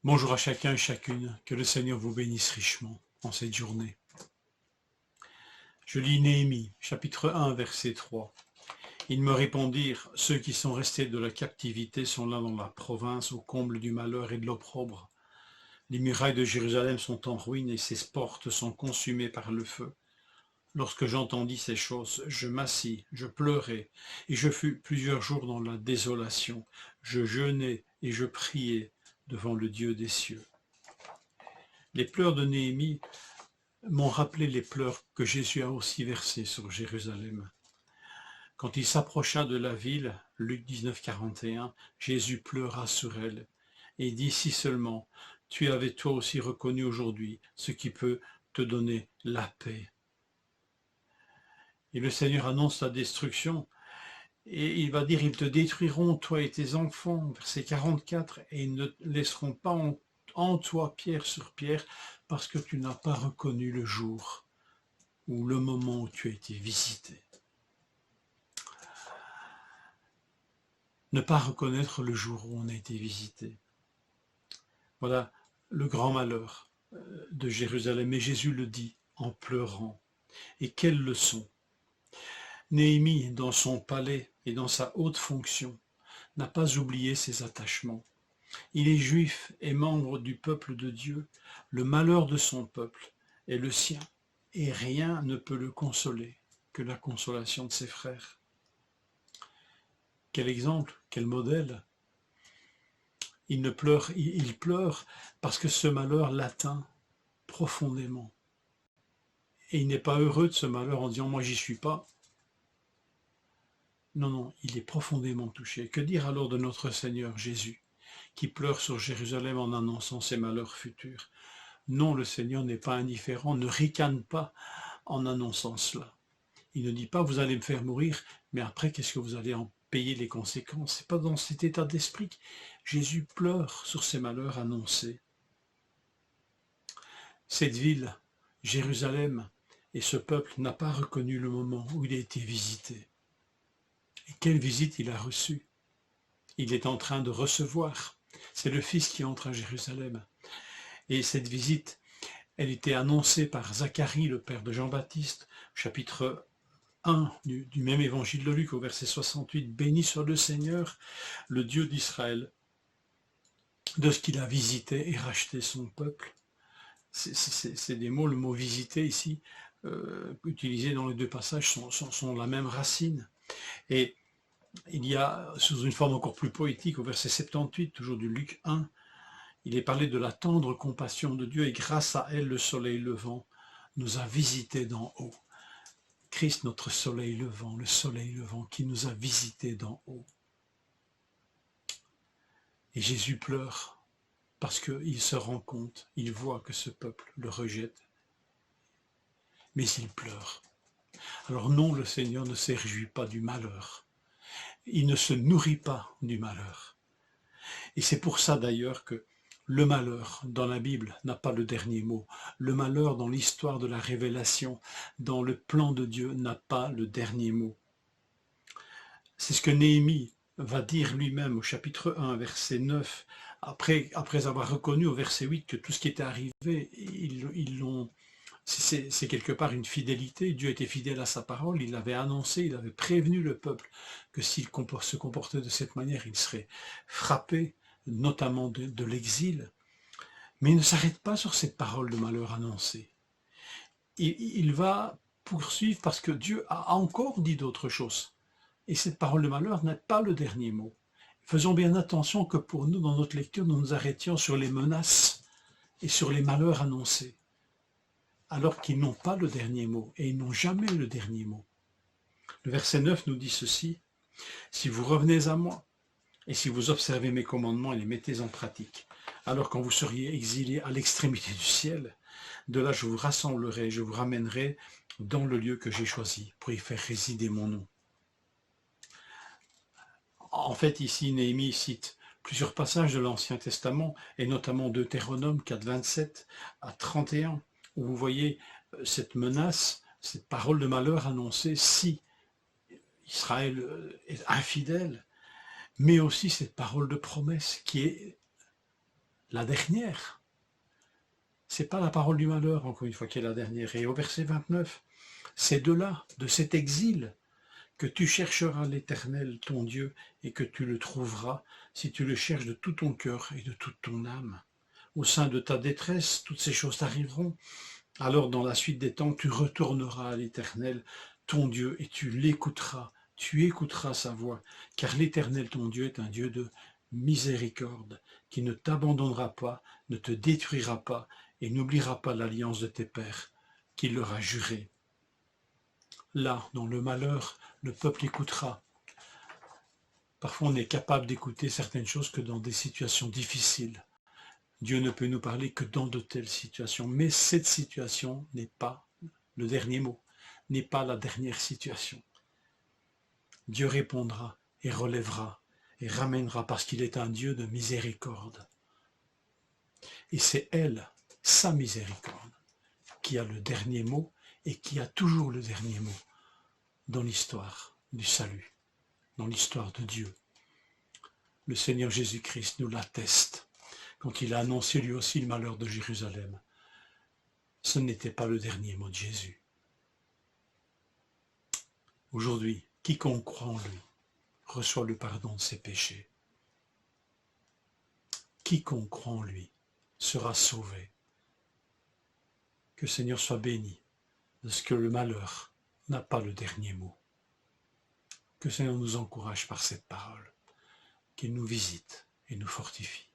Bonjour à chacun et chacune, que le Seigneur vous bénisse richement en cette journée. Je lis Néhémie, chapitre 1, verset 3. Ils me répondirent, ceux qui sont restés de la captivité sont là dans la province, au comble du malheur et de l'opprobre. Les murailles de Jérusalem sont en ruine et ses portes sont consumées par le feu. Lorsque j'entendis ces choses, je m'assis, je pleurai, et je fus plusieurs jours dans la désolation. Je jeûnai et je priai devant le Dieu des cieux. Les pleurs de Néhémie m'ont rappelé les pleurs que Jésus a aussi versés sur Jérusalem. Quand il s'approcha de la ville, Luc 19, 41, Jésus pleura sur elle et dit si seulement tu avais toi aussi reconnu aujourd'hui ce qui peut te donner la paix. Et le Seigneur annonce la destruction et il va dire ils te détruiront toi et tes enfants, verset 44, et ils ne laisseront pas en toi pierre sur pierre parce que tu n'as pas reconnu le jour ou le moment où tu as été visité. Ne pas reconnaître le jour où on a été visité. Voilà le grand malheur de Jérusalem. Et Jésus le dit en pleurant. Et quelle leçon! Néhémie, dans son palais et dans sa haute fonction, n'a pas oublié ses attachements. Il est juif et membre du peuple de Dieu. Le malheur de son peuple est le sien. Et rien ne peut le consoler que la consolation de ses frères. Quel exemple, quel modèle! Il pleure parce que ce malheur l'atteint profondément. Et il n'est pas heureux de ce malheur en disant « moi j'y suis pas ». Non, non, il est profondément touché. Que dire alors de notre Seigneur Jésus, qui pleure sur Jérusalem en annonçant ses malheurs futurs? Non, le Seigneur n'est pas indifférent, ne ricane pas en annonçant cela. Il ne dit pas « vous allez me faire mourir, mais après qu'est-ce que vous allez en payer les conséquences ?» Ce n'est pas dans cet état d'esprit que Jésus pleure sur ses malheurs annoncés. Cette ville, Jérusalem, et ce peuple n'a pas reconnu le moment où il a été visité. Et quelle visite il a reçue! Il est en train de recevoir. C'est le Fils qui entre à Jérusalem. Et cette visite, elle était annoncée par Zacharie, le père de Jean-Baptiste, chapitre 1 du même évangile de Luc, au verset 68. « Béni soit le Seigneur, le Dieu d'Israël, de ce qu'il a visité et racheté son peuple. » C'est des mots, le mot « visiter » ici, utilisé dans les deux passages, sont la même racine. Et il y a, sous une forme encore plus poétique, au verset 78, toujours du Luc 1, il est parlé de la tendre compassion de Dieu, et grâce à elle, le soleil levant nous a visités d'en haut. Christ, notre soleil levant qui nous a visités d'en haut. Et Jésus pleure parce qu'il se rend compte, il voit que ce peuple le rejette, mais il pleure. Alors non, le Seigneur ne se réjouit pas du malheur. Il ne se nourrit pas du malheur. Et c'est pour ça d'ailleurs que le malheur dans la Bible n'a pas le dernier mot. Le malheur dans l'histoire de la révélation, dans le plan de Dieu, n'a pas le dernier mot. C'est ce que Néhémie va dire lui-même au chapitre 1, verset 9, après avoir reconnu au verset 8 que tout ce qui était arrivé, c'est quelque part une fidélité. Dieu était fidèle à sa parole, il l'avait annoncé, il avait prévenu le peuple que s'il se comportait de cette manière, il serait frappé, notamment de l'exil. Mais il ne s'arrête pas sur cette parole de malheur annoncée. Il va poursuivre parce que Dieu a encore dit d'autres choses. Et cette parole de malheur n'est pas le dernier mot. Faisons bien attention que pour nous, dans notre lecture, nous nous arrêtions sur les menaces et sur les malheurs annoncés, alors qu'ils n'ont pas le dernier mot, et ils n'ont jamais le dernier mot. Le verset 9 nous dit ceci, « Si vous revenez à moi, et si vous observez mes commandements et les mettez en pratique, alors quand vous seriez exilés à l'extrémité du ciel, de là je vous rassemblerai, je vous ramènerai dans le lieu que j'ai choisi pour y faire résider mon nom. » En fait, ici, Néhémie cite plusieurs passages de l'Ancien Testament, et notamment Deutéronome 4, 27 à 31, où vous voyez cette menace, cette parole de malheur annoncée si Israël est infidèle, mais aussi cette parole de promesse qui est la dernière. C'est pas la parole du malheur, encore une fois, qui est la dernière. Et au verset 29, c'est de là, de cet exil, que tu chercheras l'Éternel, ton Dieu, et que tu le trouveras, si tu le cherches de tout ton cœur et de toute ton âme. Au sein de ta détresse, toutes ces choses t'arriveront. Alors, dans la suite des temps, tu retourneras à l'Éternel, ton Dieu, et tu écouteras sa voix, car l'Éternel, ton Dieu, est un Dieu de miséricorde, qui ne t'abandonnera pas, ne te détruira pas, et n'oubliera pas l'alliance de tes pères, qu'il leur a jurée. Là, dans le malheur, le peuple écoutera. Parfois, on est capable d'écouter certaines choses que dans des situations difficiles. Dieu ne peut nous parler que dans de telles situations. Mais cette situation n'est pas le dernier mot, n'est pas la dernière situation. Dieu répondra et relèvera et ramènera parce qu'il est un Dieu de miséricorde. Et c'est elle, sa miséricorde, qui a le dernier mot et qui a toujours le dernier mot dans l'histoire du salut, dans l'histoire de Dieu. Le Seigneur Jésus-Christ nous l'atteste quand il a annoncé lui aussi le malheur de Jérusalem. Ce n'était pas le dernier mot de Jésus. Aujourd'hui, quiconque croit en lui reçoit le pardon de ses péchés. Quiconque croit en lui sera sauvé. Que le Seigneur soit béni, parce que le malheur n'a pas le dernier mot. Que le Seigneur nous encourage par cette parole, qu'il nous visite et nous fortifie.